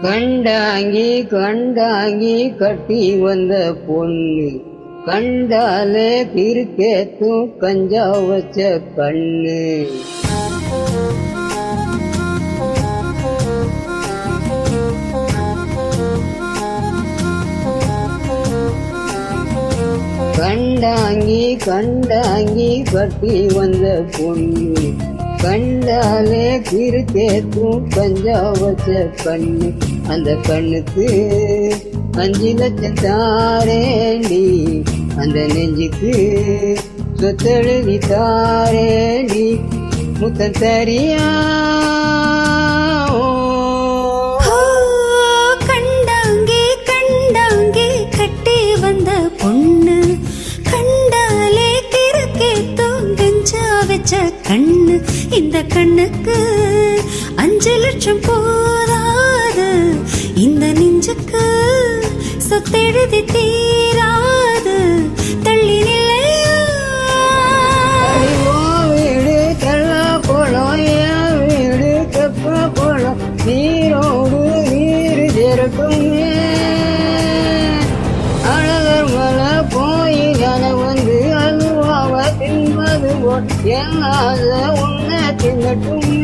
கண்டாங்கி கண்டாங்கி கட்டி வந்த பொண்ணு கண்டாலே கிறுக்கேத்தும் கஞ்சா வச்ச கண்ணு. கண்டாங்கி கண்டாங்கி கட்டி வந்த பொண்ணு கண்டாலே கிறுக்கேத்தும் கஞ்சா வச்ச கண்ணு. அந்த கண்ணுக்கு 5 லட்சம் தாரேண்டி, அந்த நெஞ்சுக்கு சொத்தெழுதி தாரேண்டி, முத்தம் தரியா? கண்டாங்கே கண்டாங்கே கட்டி வந்த பொண்ணு கண்டாலே கிறுக்கேத்தும் கஞ்சா வச்ச கண்ணு. இந்த கண்ணுக்கு 5 லட்சம் போதாது, இந்த நெஞ்சுக்கு சொத்தெழுதி தீராது. தள்ளி நிலையா வீடு கள்ள போலம், என் வீடு கப்ப போலம், நீரோடு நீர் ஜெரக்குமே. அழகர் மலை போய் நான் வந்து அல்வாவ தின்பது போல் என் ஆசை உன்னை தின்னட்டுமே.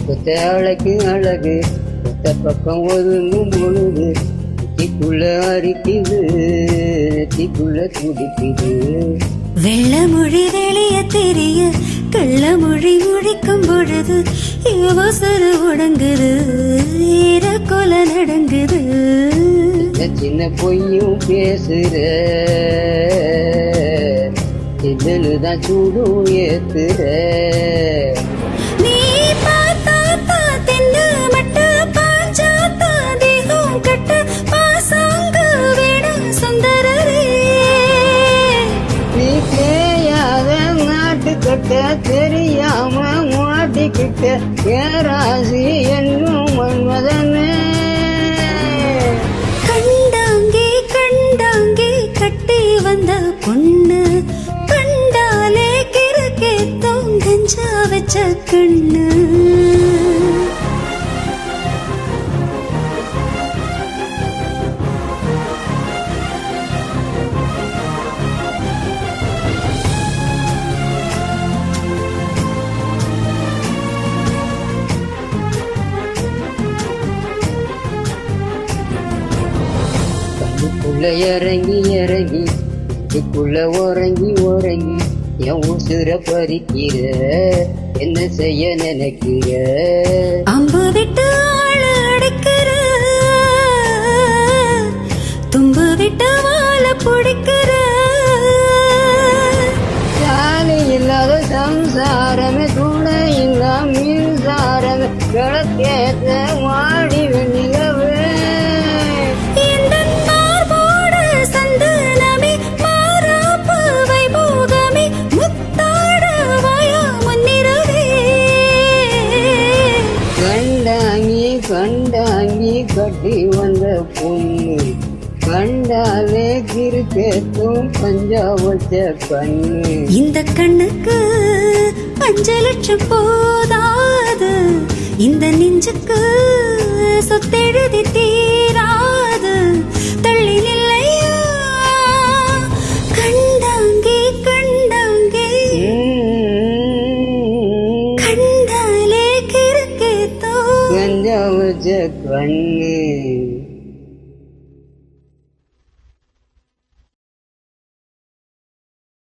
கொத்த அழகு அழகு கொத்த பக்கம் ஒதுங்கும் பொழுது நெத்திக்குள்ள அரிக்குது, நெத்திக்குள்ள துடிக்குது. வெள்ள மொழி வெளிய தெரிய கள்ள மொழி முழிக்கும் பொழுது யோசனை உடங்குது, கொல நடங்குது. சின்ன பொய்யும் பேசுற, சின்னலுதான் சூடும் ஏத்துற. தெரியாம மாட்டிக்கிட்ட பேராசி என்னும் மன்மதனே. கண்டாங்கே கண்டாங்கே கட்டி வந்த பொண்ணு கண்டாலே கிறுக்கேத்தும் கஞ்சா வச்ச கண்ணு. இறங்கி இறங்கி இதுக்குள்ள உறங்கி உறங்கி என் உசுர பறிக்கிற, என்ன செய்ய நினைக்கிற? அம்பு விட்டு ஆள அடைக்கிற, தும்பு விட்டு வாழ பிடிக்கிற. சாலை இல்லாத சம்சாரமே, துணை இல்லா மின்சாரமே, விளக்கேற்ற மாடி வெண்ணிலவே. கண்டாங்கி கட்டி வந்த பொண்ணு கண்டாலே கிறுக்கேத்தும் கஞ்சா வச்ச கண்ணு. இந்த கண்ணுக்கு 5 லட்சம் போதாது, இந்த நெஞ்சுக்கு சொத்தெழுதி தீராது. தள்ளி நிலையா கண்டாங்கே கண்டாங்கே கண்டாலே கிறுக்கேத்தும் கஞ்சா வச்ச கண்ணு.